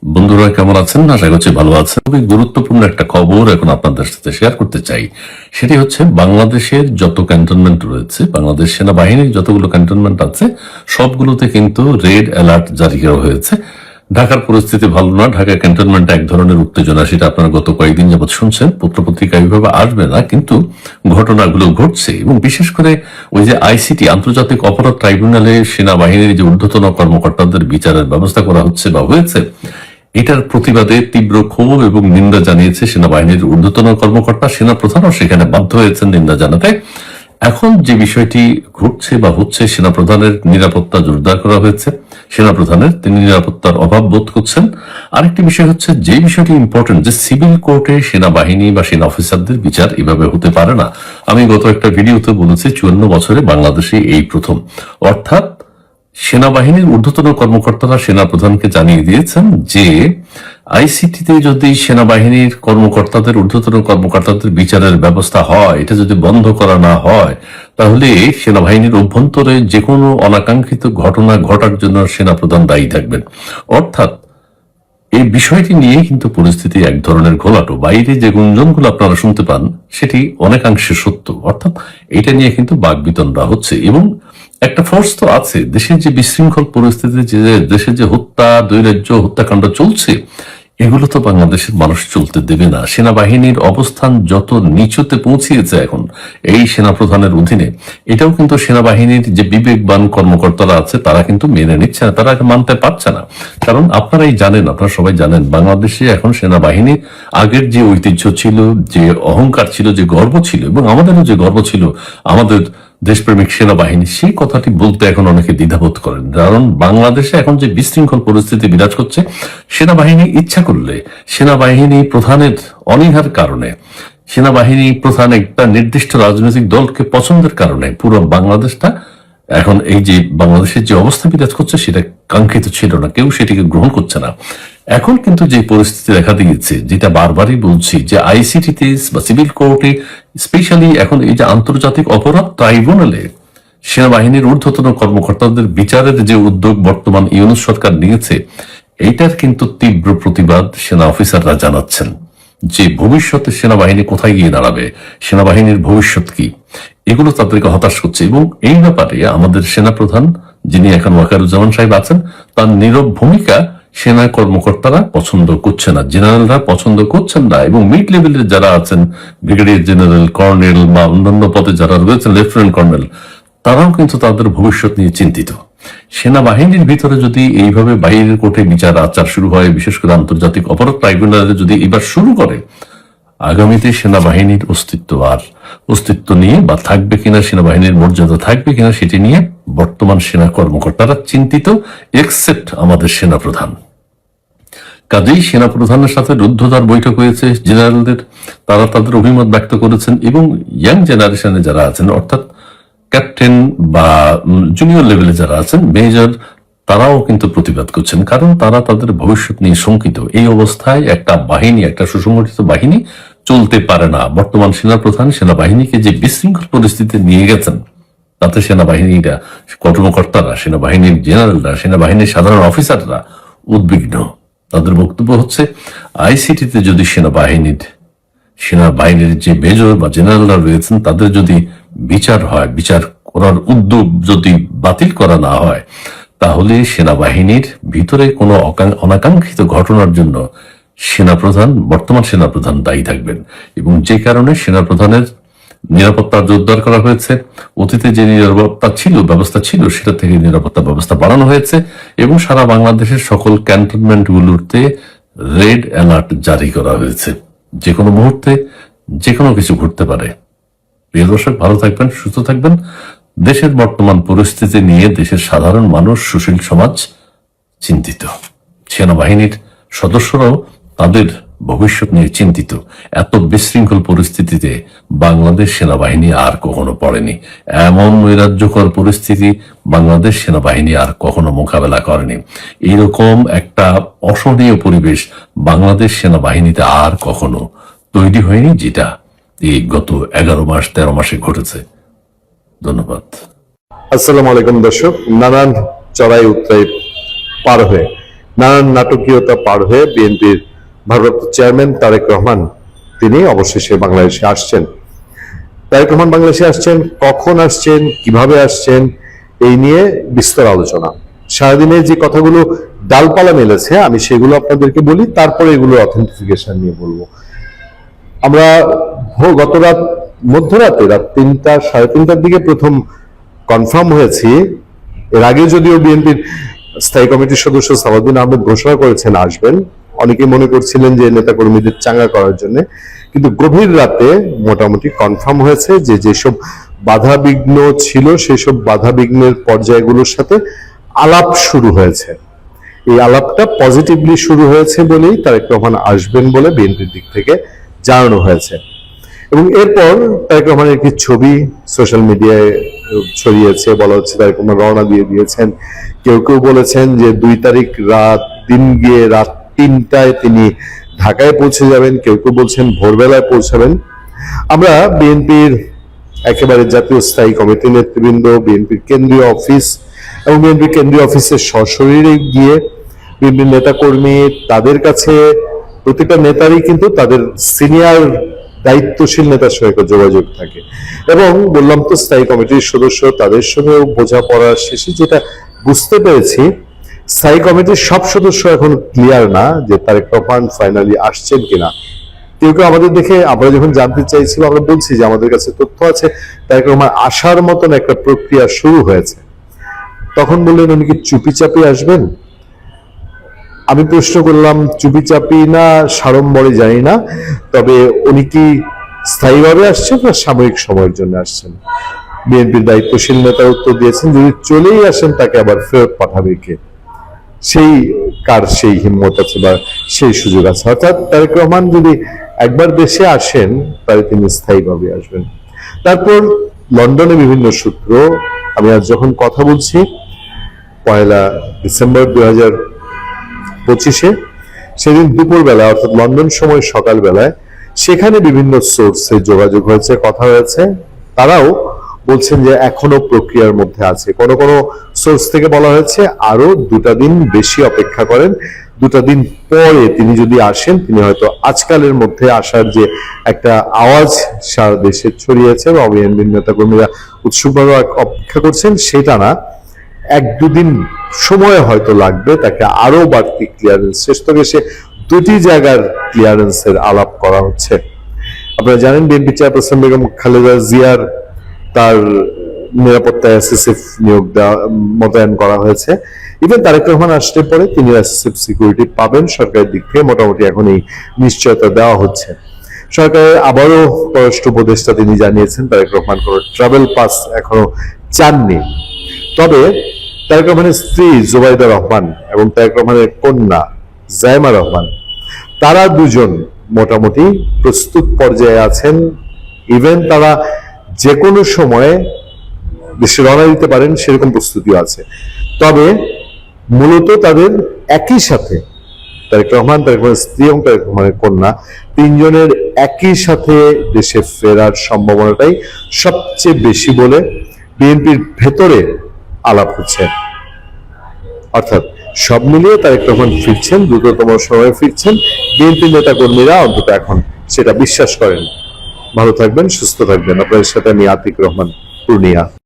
বন্ধুরা কেমন আছেন? আশা করছি ভালো আছেন। খুবই গুরুত্বপূর্ণ একটা খবর এখন আপনাদের সাথে শেয়ার করতে চাই। সেটি হচ্ছে বাংলাদেশের যত ক্যান্টনমেন্ট রয়েছে, বাংলাদেশ সেনাবাহিনীর যতগুলো ক্যান্টনমেন্ট আছে সবগুলোতে কিন্তু রেড অ্যালার্ট জারি করা হয়েছে। ঢাকার পরিস্থিতি ভালো না, ঢাকা ক্যান্টনমেন্টে এক ধরনের উত্তেজনা, সেটা আপনারা গত কয়েকদিন যাবৎ শুনছেন। পত্রপত্রিকা এইভাবে আসবে না, কিন্তু ঘটনাগুলো ঘটছে। এবং বিশেষ করে ওই যে আইসিটি, আন্তর্জাতিক অপরাধ ট্রাইব্যুনালে সেনাবাহিনীর যে ঊর্ধ্বতন কর্মকর্তাদের বিচারের ব্যবস্থা করা হচ্ছে বা হয়েছে, এটার প্রতিবাদে তীব্র ক্ষোভ এবং নিন্দা জানিয়েছে সেনাবাহিনীর ঊর্ধ্বতন কর্মকর্তা। সেনাপ্রধানও সেখানে বাধ্য হয়েছেন নিন্দা জানাতে। এখন যে বিষয়টি ঘটছে বা হচ্ছে, সেনাপ্রধানের নিরাপত্তা জোরদার করা হয়েছে। সেনাপ্রধানের তিনি নিরাপত্তার অভাব বোধ করছেন। আরেকটি বিষয় হচ্ছে, যে বিষয়টি ইম্পর্টেন্ট, যে সিভিল কোর্টে সেনাবাহিনী বা সেনা অফিসারদের বিচার এভাবে হতে পারে না। আমি গত একটা ভিডিওতে বলেছি 54 বছরে বাংলাদেশে এই প্রথম। অর্থাৎ সেনাবাহিনীর ঊর্ধ্বতন কর্মকর্তারা সেনাপ্রধানকে জানিয়ে দিয়েছেন যে আইসিটিতে যদি সেনাবাহিনীর কর্মকর্তাদের, ঊর্ধ্বতন কর্মকর্তাদের বিচারের ব্যবস্থা হয়, এটা যদি বন্ধ করা না হয়, তাহলে সেনাবাহিনীর অভ্যন্তরে যে কোনো অনাকাঙ্ক্ষিত ঘটনা ঘটার জন্য সেনাপ্রধান দায়ী থাকবেন। অর্থাৎ এই বিষয়টি নিয়ে কিন্তু পরিস্থিতি এক ধরনের ঘোলাটো। বাইরে যে গুঞ্জনগুলো আপনারা শুনতে পান সেটি অনেকাংশে সত্য। অর্থাৎ এটা নিয়ে কিন্তু বাকবিতণ্ডা হচ্ছে। এবং একটা ফোর্স তো আছে, দেশের যে বিশৃঙ্খল পরিস্থিতি, যে দেশে যে হত্যা, দৈরাজ্য, হত্যাকাণ্ড চলছে, এগুলো তো বাংলাদেশের মানুষ চলতে দেবে না। সেনাবাহিনীর অবস্থান যত নিচুতে পৌঁছিয়েছে এখন এই সেনাপ্রধানের অধীনে, এটাও কিন্তু সেনাবাহিনীর যে বিবেকবান কর্মকর্তারা আছে তারা কিন্তু মেনে নিচ্ছে না, তারা মানতে পারছে না। কারণ আপনারাই জানেন, আপনারা সবাই জানেন, বাংলাদেশে এখন সেনাবাহিনীর আগের যে ঐতিহ্য ছিল, যে অহংকার ছিল, যে গর্ব ছিল, এবং আমাদেরও যে গর্ব ছিল আমাদের দেশপ্রেমিক সেনাবাহিনী, সেই কথাটি বলতে এখন অনেকে দ্বিধাবোধ করেন। কারণ বাংলাদেশে এখন যে বিশৃঙ্খল পরিস্থিতি বিরাজ করছে, সেনাবাহিনী ইচ্ছা করলে, সেনাবাহিনী প্রধানের অনীহার কারণে, সেনাবাহিনী প্রধান একটা নির্দিষ্ট রাজনৈতিক দলকে পছন্দের কারণে পুরো বাংলাদেশটা এখন, এই যে বাংলাদেশের যে অবস্থা বিরাজ করছে, সেটা কাঙ্ক্ষিত ছিল না, কেউ সেটিকে গ্রহণ করছে না। এখন কিন্তু যে পরিস্থিতি দেখা দিয়েছে, যেটা বারবারই বলছি, যে আইসিটিতে বা সিভিল কোর্টে, স্পেশালি এখন এই যে আন্তর্জাতিক অপরাধ ট্রাইব্যুনালে সেনাবাহিনীর ঊর্ধ্বতন কর্মকর্তাদের বিচারের যে উদ্যোগ বর্তমান ইউনূস সরকার নিয়েছে, এইটার কিন্তু তীব্র প্রতিবাদ সেনা অফিসাররা জানাচ্ছেন। যে ভবিষ্যতে সেনাবাহিনী কোথায় গিয়ে দাঁড়াবে, সেনাবাহিনীর ভবিষ্যৎ কি, এগুলো তাদেরকে হতাশ করছে। এবং এই ব্যাপারে আমাদের সেনাপ্রধান, যিনি এখন ওয়াকারুজ্জামান সাহেব আছেন, তার নীরব ভূমিকা সেনা কর্মকর্তারা পছন্দ করছে না, জেনারেলরা পছন্দ করছেন না। এবং মিড লেভেলের যারা আছেন, ব্রিগেডিয়ার জেনারেল, কর্নেল বা অন্যান্য পদে যারা রয়েছেন, লেফটেন্যান্ট কর্নেল, তারাও কিন্তু তাদের ভবিষ্যৎ নিয়ে চিন্তিত। সেনাবাহিনীর ভিতরে যদি এইভাবে বাইরের কোর্টে বিচার আচার শুরু হয়, বিশেষ করে আন্তর্জাতিক অপরাধ ট্রাইব্যুনালে যদি এবার শুরু করে, আগামীতে সেনাবাহিনীর অস্তিত্ব নিয়ে বা থাকবে কিনা, সেনাবাহিনীর মর্যাদা থাকবে কিনা, সেটি নিয়ে বর্তমান সেনা কর্মকর্তারা চিন্তিত, এক্সেপ্ট আমাদের সেনাপ্রধান। কাজেই সেনাপ্রধানের সাথে রুদ্ধদ্বার বৈঠক হয়েছে জেনারেলদের, তারা তাদের অভিমত ব্যক্ত করেছেন। এবং ইয়াং জেনারেশনে যারা আছেন, অর্থাৎ ক্যাপ্টেন বা জুনিয়র লেভেলে যারা আছেন, মেজর, তারাও কিন্তু প্রতিবাদ করছেন। কারণ তারা তাদের ভবিষ্যৎ নিয়ে শঙ্কিত। এই অবস্থায় একটা বাহিনী, একটা সুসংগঠিত বাহিনী চলতে পারে না। বর্তমান সেনাপ্রধান সেনাবাহিনীকে যে বিশৃঙ্খল পরিস্থিতিতে নিয়ে গেছেন, তাতে সেনাবাহিনীরা, কর্মকর্তারা, সেনাবাহিনীর জেনারেলরা, সেনাবাহিনীর সাধারণ অফিসাররা উদ্বিগ্ন। তাদের বক্তব্য হচ্ছে, আইসিটিতে যদি সেনাবাহিনীর যে মেজর বা জেনারেলরা রয়েছেন, তাদের যদি বিচার হয়, বিচার করার উদ্যোগ যদি বাতিল করা না হয়, তাহলে সেনাবাহিনীর ভিতরে কোনো অনাকাঙ্ক্ষিত ঘটনার জন্য বর্তমান সেনাপ্রধান দায়ী থাকবেন। এবং যে কারণে সেনাপ্রধানের নিরাপত্তা জোরদার করা হয়েছে। অতীতে যে নিরাপত্তা ছিল, ব্যবস্থা ছিল, সেটা থেকে নিরাপত্তা ব্যবস্থা বাড়ানো হয়েছে। এবং সারা বাংলাদেশের সকল ক্যান্টনমেন্টগুলোতে রেড অ্যালার্ট জারি করা হয়েছে। যে কোনো মুহূর্তে যে কোনো কিছু ঘটতে পারে। প্রিয় দর্শক, ভালো থাকবেন, সুস্থ থাকবেন। দেশের বর্তমান পরিস্থিতি নিয়ে দেশের সাধারণ মানুষ, সুশীল সমাজ চিন্তিত। সেনাবাহিনীর সদস্যরাও তাদের ভবিষ্যৎ নিয়ে চিন্তিত। এত বিশৃঙ্খল পরিস্থিতিতে বাংলাদেশ সেনাবাহিনী আর কখনো পড়েনি। এমন নৈরাজ্যকর পরিস্থিতি বাংলাদেশ সেনাবাহিনী আর কখনো মোকাবেলা করেনি। এরকম একটা অসহনীয় পরিবেশ বাংলাদেশ সেনাবাহিনীতে আর কখনো তৈরি হয়নি, যেটা এই গত 11-13 মাসে ঘটেছে। ধন্যবাদ। আসসালামু আলাইকুম দর্শক, নানান চড়াই উতরাই পার হয়ে নানান নাটকীয়তা পার হয়ে বিএনপির ভারপ্রাপ্ত চেয়ারম্যান তারেক রহমান তিনি অবশেষে বাংলাদেশে আসছেন। তারেক রহমান বাংলাদেশে আসছেন, কখন আসছেন, কিভাবে আসছেন, এই নিয়ে বিস্তর আলোচনা। সারাদিনে যে কথাগুলো ডালপালা মেলেছে আমি সেগুলো আপনাদেরকে বলি, তারপরে এগুলো অথেন্টিফিকেশন নিয়ে বলবো। আমরা গত রাত মধ্যরাতে রাত 3টা সাড়ে 3টার দিকে প্রথম কনফার্ম হয়েছি। এর আগে যদিও বিএনপির স্থায়ী কমিটির সদস্য সালাউদ্দিন আহমেদ ঘোষণা করেছেন আসবেন, অনেকে মনে করছিলেন যে নেতাকর্মীদের চাঙ্গা করার জন্য, কিন্তু গভীর রাতে মোটামুটি কনফার্ম হয়েছে যে যেসব বাধা বিঘ্ন ছিল সেসব বাধা বিঘ্নের পর্যায়গুলোর সাথে আলাপ শুরু হয়েছে। এই আলাপটা পজিটিভলি শুরু হয়েছে বলেই তারেক রহমান আসবেন বলে বিএনপির দিক থেকে জানানো হয়েছে। এবং এরপর তারেক রহমানের একটি ছবি সোশ্যাল মিডিয়ায় ছড়িয়েছে, বলা হচ্ছে তারেক রহমান রওনা দিয়ে দিয়েছেন। কেউ কেউ বলেছেন যে 2 তারিখ দিন গিয়ে রাত 3টায় তিনি ঢাকায় পৌঁছে যাবেন, কেউ কেউ বলছেন ভোরবেলায় পৌঁছাবেন। আমরা বিএনপির একেবারে জাতীয় স্থায়ী কমিটির নেতৃবৃন্দ, বিএনপির কেন্দ্রীয় অফিস এবং বিএনপির কেন্দ্রীয় অফিসের সশরীরে গিয়ে বিএনপির নেতাকর্মী, তাদের কাছে প্রতিটা নেতারই কিন্তু তাদের সিনিয়র দায়িত্বশীল নেতার সঙ্গে যোগাযোগ থাকে। এবং বললাম তো স্থায়ী কমিটির সদস্য, তাদের সঙ্গেও বোঝাপড়া শেষে যেটা বুঝতে পেরেছি, স্থায়ী কমিটির সব সদস্য এখন ক্লিয়ার না যে তারেক রহমান ফাইনালি আসছেন কিনা। কেউ কেউ আমাদের দেখে, আমরা যখন জানতে চাইছি আমরা বলছি যে আমাদের কাছে তথ্য আছে তারেক রহমান আসার মতন একটা প্রক্রিয়া শুরু হয়েছে। তখন বললেন উনি কি চুপি চাপি আসবেন? আমি প্রশ্ন করলাম চুপি চাপি না সাড়ম্বরে জানি না, তবে উনি কি স্থায়ীভাবে আসছেন না সাময়িক সময়ের জন্য আসছেন? বিএনপির দায়িত্বশীল নেতা উত্তর দিয়েছেন যদি চলেই আসেন তাকে আবার ফেরত পাঠাবে কে? সেই কার সেই হিম্মত আছে বা সেই সুযোগ আছে? অর্থাৎ তারেক রহমান যদি একবার দেশে আসেন তাহলে তিনি স্থায়ীভাবে আসবেন। তারপর লন্ডনে বিভিন্ন সূত্র, আমি আজ যখন কথা বলছি 1 ডিসেম্বর 2025, সেদিন দুপুরবেলা অর্থাৎ লন্ডন সময় সকালবেলায় সেখানে বিভিন্ন সোর্সে যোগাযোগ হয়েছে, কথা হয়েছে। তারাও বলছেন যে এখনো প্রক্রিয়ার মধ্যে আছে। কোন কোন সোর্স থেকে বলা হয়েছে আরো 2টা দিন বেশি অপেক্ষা করেন, 2টা দিন পরে তিনি যদি আসেন তিনি হয়তো আজকালের মধ্যে আসার যে একটা আওয়াজ সারা দেশে ছড়িয়েছে বা বিএনপির নেতাকর্মীরা উৎসুকভাবে অপেক্ষা করছেন, সেটা না, 1-2 দিন সময় হয়তো লাগবে তাকে আরো বাড়তি ক্লিয়ারেন্স, শেষ থেকে সে 2টি জায়গার ক্লিয়ারেন্সের আলাপ করা হচ্ছে। আপনারা জানেন বিএনপি চেয়ারপারসন বেগম খালেদা জিয়ার তার নিরাপত্তায় এসএসএফ নিয়োগ মোতায়েন করা হয়েছে। ইভেন তারেক রহমান আসলে পরে তিনি এসএসএফ সিকিউরিটি পাবেন সরকারের দিক থেকে, মোটামুটি এখন এই নিশ্চয়তা দেওয়া হচ্ছে। সরকারের আবারও পররাষ্ট্র উপদেষ্টা তিনি জানিয়েছেন তারেক রহমান কোনো ট্রাভেল পাস এখনো চাননি। তবে তারেক রহমানের স্ত্রী জুবাইদা রহমান এবং তারেক রহমানের কন্যা জাইমা রহমান, তারা দুজন মোটামুটি প্রস্তুত পর্যায়ে আছেন। ইভেন তারা যে কোনো সময়ে দেশে রওনা দিতে পারেন সেরকম প্রস্তুতিও আছে। তবে মূলত তাদের একই সাথে তারেক রহমান, তারেক রহমানের স্ত্রী এবং তারেক রহমানের কন্যা, 3 জনের একই সাথে দেশে ফেরার সম্ভাবনাটাই সবচেয়ে বেশি বলে বিএনপির ভেতরে আলাপ হচ্ছে। অর্থাৎ সব মিলিয়ে তারেক রহমান ফিরছেন, দ্রুততম সময়ে ফিরছেন। বিএনপি নেতা কর্মীরা অন্তত এখন সেটা বিশ্বাস করেন। ভালো থাকবেন, সুস্থ থাকবেন। আপনাদের সাথে আমি আতিক রহমান, পূর্ণিয়া।